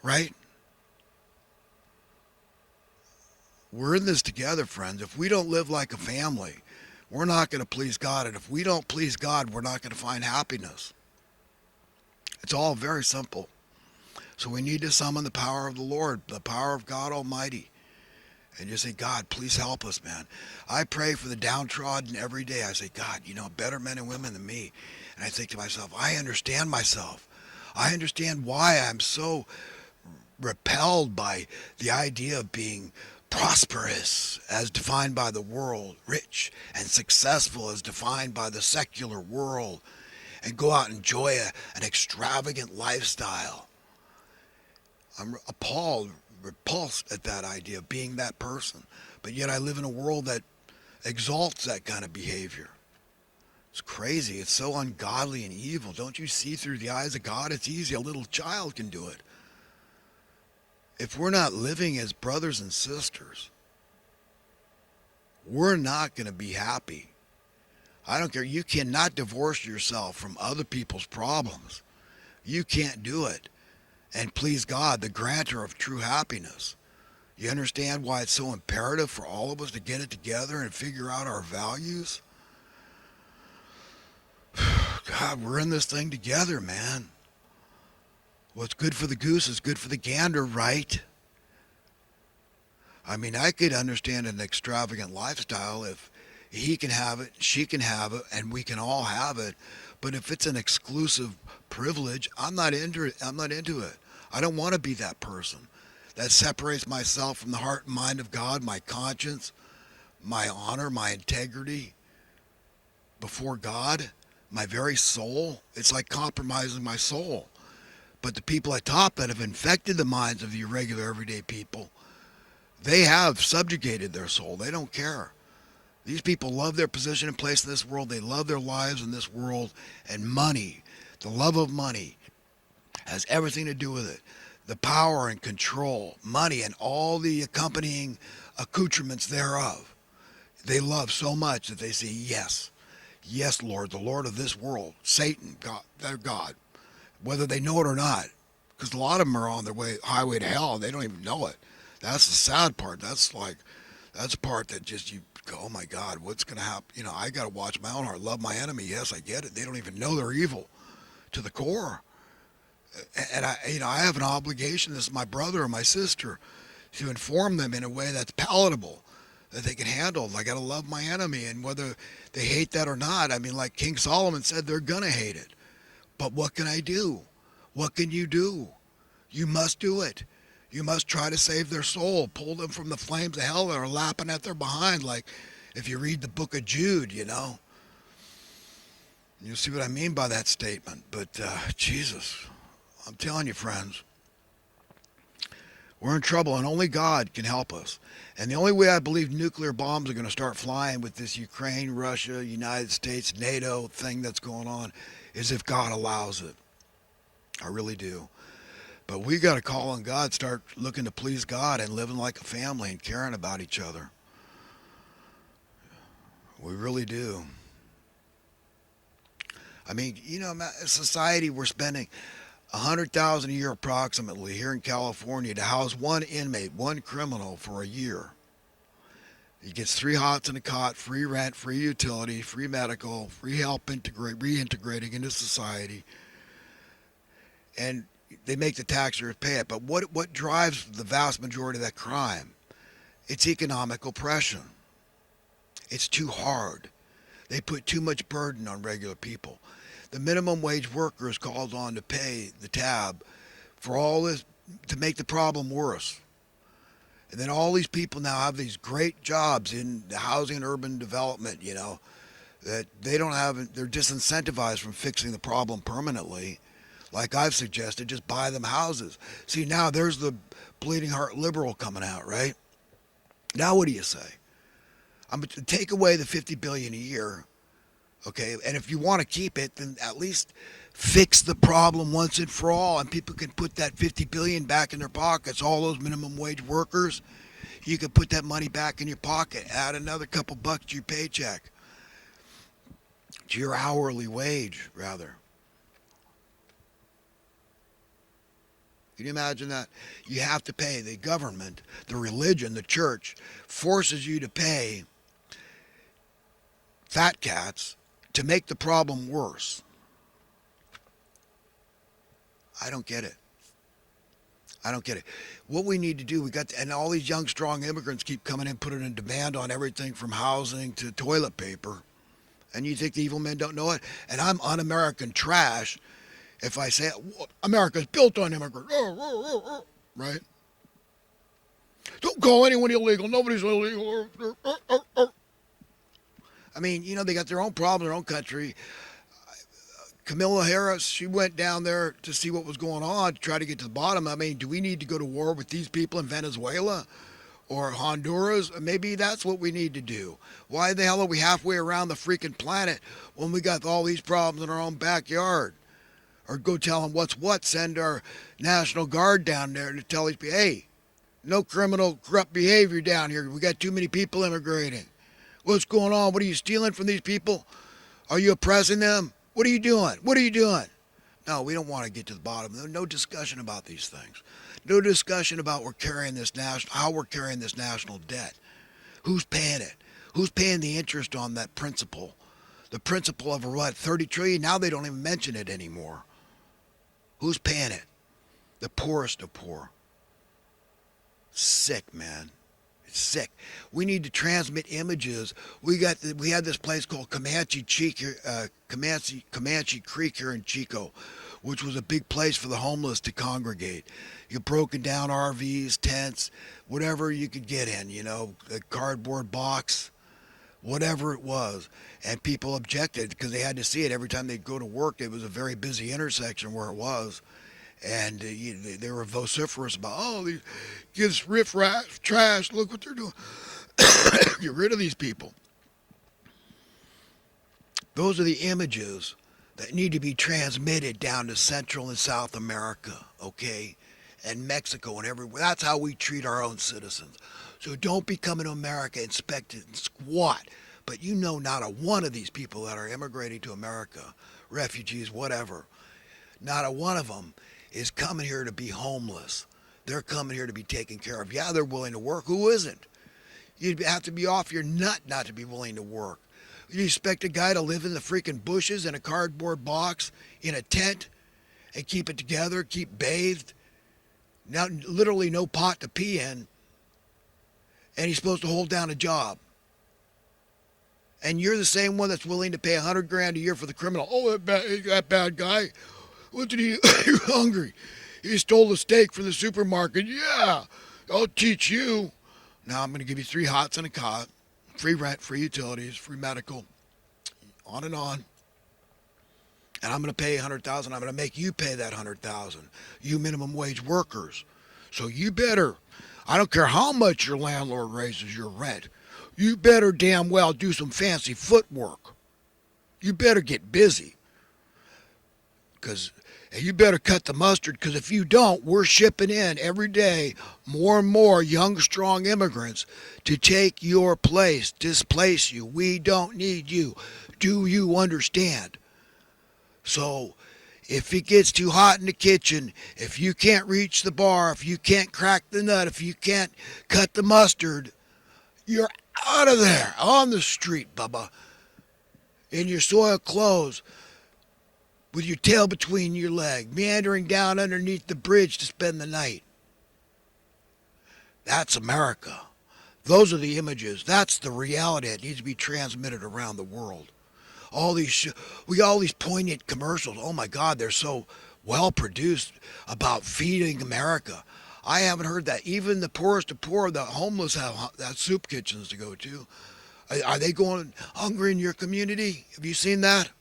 right? We're in this together, friends. If we don't live like a family, we're not going to please God. And if we don't please God, we're not going to find happiness. It's all very simple. So we need to summon the power of the Lord, the power of God Almighty. And just say, God, please help us, man. I pray for the downtrodden every day. I say, God, better men and women than me. And I think to myself, I understand myself. I understand why I'm so repelled by the idea of being prosperous as defined by the world, rich and successful as defined by the secular world, and go out and enjoy an extravagant lifestyle. I'm appalled, repulsed at that idea of being that person. But yet I live in a world that exalts that kind of behavior. It's crazy. It's so ungodly and evil. Don't you see through the eyes of God? It's easy. A little child can do it. If we're not living as brothers and sisters, we're not going to be happy. I don't care. You cannot divorce yourself from other people's problems. You can't do it. And please God, the grantor of true happiness. You understand why it's so imperative for all of us to get it together and figure out our values? God, we're in this thing together, man. What's good for the goose is good for the gander, right? I mean, I could understand an extravagant lifestyle if he can have it, she can have it, and we can all have it. But if it's an exclusive privilege, I'm not into it. I don't want to be that person that separates myself from the heart and mind of God, my conscience, my honor, my integrity before God, my very soul. It's like compromising my soul. But the people at top that have infected the minds of the irregular everyday people, they have subjugated their soul. They don't care. These people love their position and place in this world. They love their lives in this world. And money, the love of money, has everything to do with it. The power and control, money, and all the accompanying accoutrements thereof. They love so much that they say, yes, yes, Lord, the Lord of this world, Satan, God, their God, whether they know it or not. Because a lot of them are on their highway to hell, and they don't even know it. That's the sad part. That's the part that just you go, oh my God, what's going to happen? I got to watch my own heart, love my enemy. Yes, I get it. They don't even know they're evil to the core. And I have an obligation. This is my brother or my sister, to inform them in a way that's palatable, that they can handle. I got to love my enemy, and whether they hate that or not. I mean, like King Solomon said, they're gonna hate it. But what can I do? What can you do? You must do it. You must try to save their soul, pull them from the flames of hell that are lapping at their behind. Like if you read the book of Jude, you'll see what I mean by that statement. But Jesus, I'm telling you, friends, we're in trouble, and only God can help us. And the only way I believe nuclear bombs are going to start flying with this Ukraine, Russia, United States, NATO thing that's going on is if God allows it. I really do. But we got to call on God, start looking to please God and living like a family and caring about each other. We really do. I mean, society, we're spending $100,000 a year approximately here in California to house one inmate, one criminal for a year. He gets 3 hots and a cot, free rent, free utility, free medical, free help reintegrating into society. And they make the taxpayers pay it. But what drives the vast majority of that crime? It's economic oppression. It's too hard. They put too much burden on regular people. The minimum wage worker is called on to pay the tab for all this to make the problem worse. And then all these people now have these great jobs in the housing and urban development, that they don't have, they're disincentivized from fixing the problem permanently. Like I've suggested, just buy them houses. See, now there's the bleeding heart liberal coming out, right? Now what do you say? I'm going to take away the $50 billion a year, okay? And if you want to keep it, then at least fix the problem once and for all, and people can put that $50 billion back in their pockets. All those minimum wage workers, you can put that money back in your pocket. Add another couple bucks to your paycheck, to your hourly wage, rather. Can you imagine that? You have to pay the government, the religion, the church forces you to pay fat cats to make the problem worse. I don't get it. I don't get it. What we need to do, we got, and all these young, strong immigrants keep coming in, putting a demand on everything from housing to toilet paper. And you think the evil men don't know it? And I'm un-American trash if I say America's built on immigrants, right? Don't call anyone illegal. Nobody's illegal. I mean, they got their own problem, their own country. Camilla Harris, she went down there to see what was going on, to try to get to the bottom. I mean, do we need to go to war with these people in Venezuela or Honduras? Maybe that's what we need to do. Why the hell are we halfway around the freaking planet when we got all these problems in our own backyard? Or go tell them what's what. Send our National Guard down there to tell these people, hey, no criminal, corrupt behavior down here. We got too many people immigrating. What's going on? What are you stealing from these people? Are you oppressing them? What are you doing? What are you doing? No, we don't want to get to the bottom. No discussion about these things. No discussion about how we're carrying this national debt. Who's paying it? Who's paying the interest on that principal? The principal of what, 30 trillion? Now they don't even mention it anymore. Who's paying it? The poorest of poor. Sick, man. It's sick. We need to transmit images. We had this place called Comanche Creek here in Chico, which was a big place for the homeless to congregate. You broken down RVs, tents, whatever you could get in, a cardboard box, whatever it was. And people objected because they had to see it every time they'd go to work. It was a very busy intersection where it was. And they were vociferous about, these gives riff-raff, trash, look what they're doing. Get rid of these people. Those are the images that need to be transmitted down to Central and South America, okay? And Mexico and everywhere. That's how we treat our own citizens. So don't be coming to America inspected and squat. But not a one of these people that are immigrating to America, refugees, whatever, not a one of them is coming here to be homeless. They're coming here to be taken care of. Yeah, they're willing to work. Who isn't? You'd have to be off your nut not to be willing to work. You expect a guy to live in the freaking bushes in a cardboard box, in a tent, and keep it together, keep bathed, now literally no pot to pee in, and he's supposed to hold down a job. And you're the same one that's willing to pay $100,000 a year for the criminal. Oh, that bad guy. What did he? You're hungry. He stole the steak from the supermarket. Yeah, I'll teach you. Now I'm going to give you 3 hots and a cot, free rent, free utilities, free medical, on and on. And I'm going to pay $100,000. I'm going to make you pay that $100,000. You minimum wage workers. So you better. I don't care how much your landlord raises your rent. You better damn well do some fancy footwork. You better get busy. Because you better cut the mustard, because if you don't, we're shipping in every day more and more young, strong immigrants to take your place, displace you. We don't need you. Do you understand? So if it gets too hot in the kitchen, if you can't reach the bar, if you can't crack the nut, if you can't cut the mustard, you're out of there, on the street, Bubba, in your soiled clothes, with your tail between your legs, meandering down underneath the bridge to spend the night. That's America. Those are the images. That's the reality that needs to be transmitted around the world. We got all these poignant commercials. Oh my God, they're so well produced about feeding America. I haven't heard that. Even the poorest of poor, the homeless have soup kitchens to go to. Are they going hungry in your community? Have you seen that?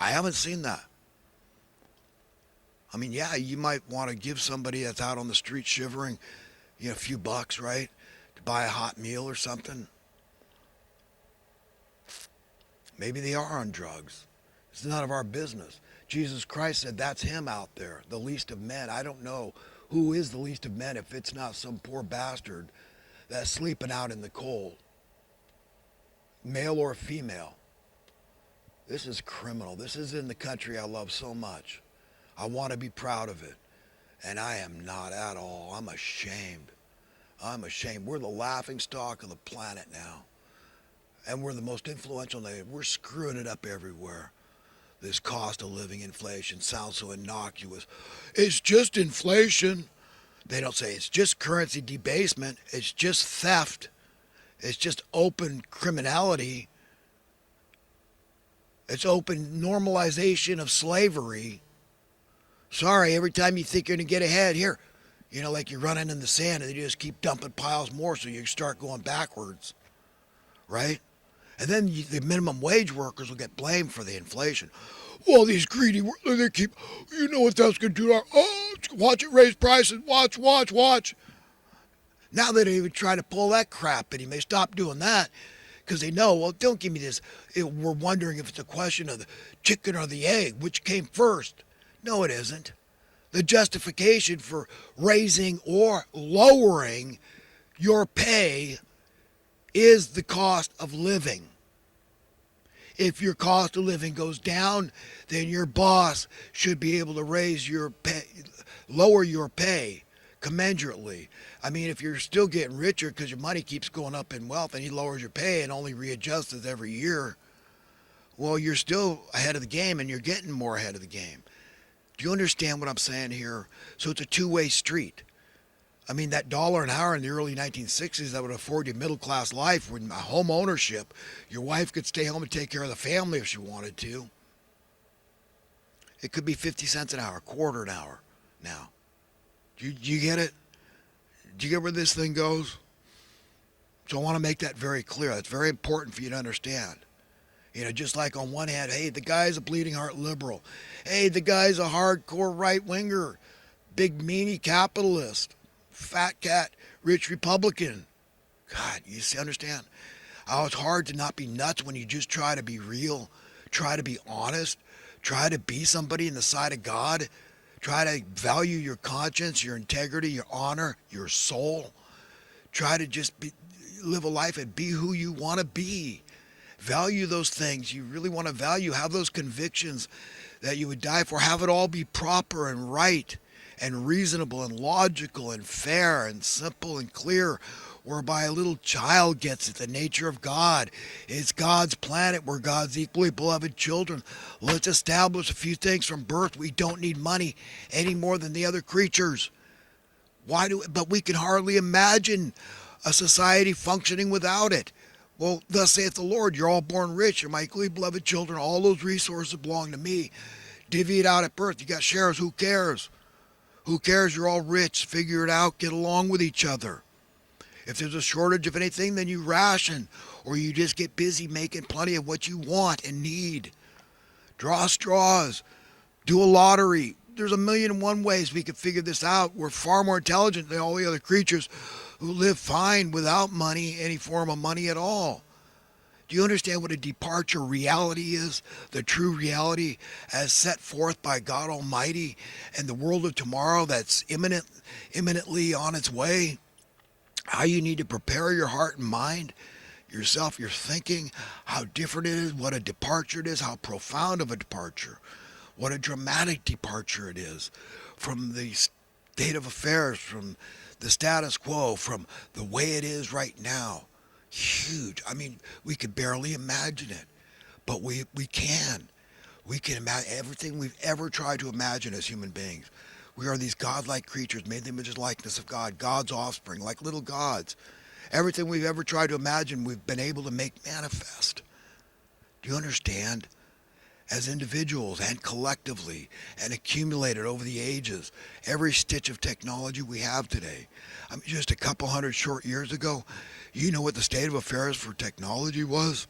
I haven't seen that. I mean, yeah, you might want to give somebody that's out on the street shivering, a few bucks, right, to buy a hot meal or something. Maybe they are on drugs. It's none of our business. Jesus Christ said that's him out there, the least of men. I don't know who is the least of men if it's not some poor bastard that's sleeping out in the cold, male or female. This is criminal. This is in the country I love so much. I want to be proud of it. And I am not at all. I'm ashamed. I'm ashamed. We're the laughing stock of the planet now. And we're the most influential nation. We're screwing it up everywhere. This cost of living inflation sounds so innocuous. It's just inflation. They don't say it's just currency debasement. It's just theft. It's just open criminality. It's open normalization of slavery. Sorry, every time you think you're going to get ahead, here, like you're running in the sand and you just keep dumping piles more so you start going backwards, right? And then the minimum wage workers will get blamed for the inflation. Well, these greedy, they keep, what that's going to do? Oh, watch it raise prices. Watch, watch, watch. Now they don't even try to pull that crap anymore. Stop doing that because they know, well, don't give me this. We're wondering if it's a question of the chicken or the egg, which came first. No, it isn't. The justification for raising or lowering your pay is the cost of living. If your cost of living goes down, then your boss should be able to raise your pay, lower your pay commensurately. I mean, if you're still getting richer because your money keeps going up in wealth and he lowers your pay and only readjusts it every year, well, you're still ahead of the game and you're getting more ahead of the game. Do you understand what I'm saying here? So it's a two-way street. I mean, that dollar an hour in the early 1960s that would afford you middle-class life with home ownership. Your wife could stay home and take care of the family if she wanted to. It could be 50 cents an hour, quarter an hour now. Do you get it? Do you get where this thing goes? So I want to make that very clear. That's very important for you to understand. Just like on one hand, hey, the guy's a bleeding heart liberal. Hey, the guy's a hardcore right-winger, big meanie capitalist, fat cat, rich Republican. God, you see, understand? How it's hard to not be nuts when you just try to be real, try to be honest, try to be somebody in the sight of God, try to value your conscience, your integrity, your honor, your soul. Try to just live a life and be who you want to be. Value those things you really want to value. Have those convictions that you would die for. Have it all be proper and right and reasonable and logical and fair and simple and clear, whereby a little child gets it. The nature of God. It's God's planet. We're God's equally beloved children. Let's establish a few things from birth. We don't need money any more than the other creatures. But we can hardly imagine a society functioning without it. Well, thus saith the Lord, you're all born rich. You're my equally beloved children. All those resources belong to me. Divvy it out at birth. You got shares. Who cares? Who cares? You're all rich. Figure it out. Get along with each other. If there's a shortage of anything, then you ration. Or you just get busy making plenty of what you want and need. Draw straws. Do a lottery. There's 1,000,001 ways we could figure this out. We're far more intelligent than all the other creatures who live fine without money, any form of money at all. Do you understand what a departure reality is? The true reality as set forth by God Almighty and the world of tomorrow that's imminently on its way? How you need to prepare your heart and mind, yourself, your thinking, how different it is, what a departure it is, how profound of a departure, what a dramatic departure it is from the state of affairs, from the status quo, from the way it is right now. Huge. I mean, we could barely imagine it, but we can. We can imagine everything we've ever tried to imagine as human beings. We are these godlike creatures made in the image and likeness of God, God's offspring, like little gods. Everything we've ever tried to imagine, we've been able to make manifest. Do you understand? As individuals and collectively and accumulated over the ages, every stitch of technology we have today. I mean, just a couple hundred short years ago, you know what the state of affairs for technology was?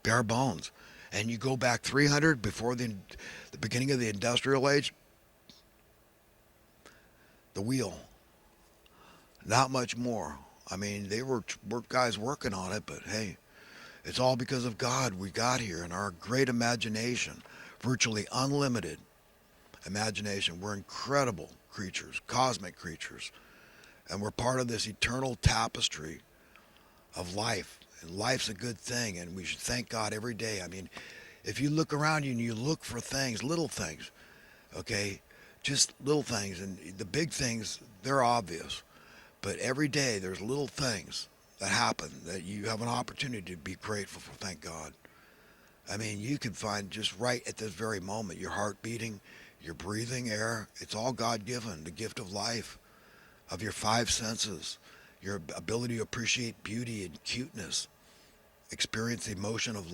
Bare bones. And you go back 300 before the beginning of the industrial age, the wheel. Not much more. I mean, they were guys working on it, but hey, it's all because of God we got here and our great imagination, virtually unlimited imagination. We're incredible creatures, cosmic creatures, and we're part of this eternal tapestry of life. And life's a good thing, and we should thank God every day. I mean, if you look around you and you look for things, little things, okay, Just little things, and the big things, they're obvious. But every day there's little things that happen that you have an opportunity to be grateful for. Thank God. I mean, you can find just right at this very moment your heart beating, your breathing air. It's all God given, the gift of life, of your five senses, your ability to appreciate beauty and cuteness, experience the emotion of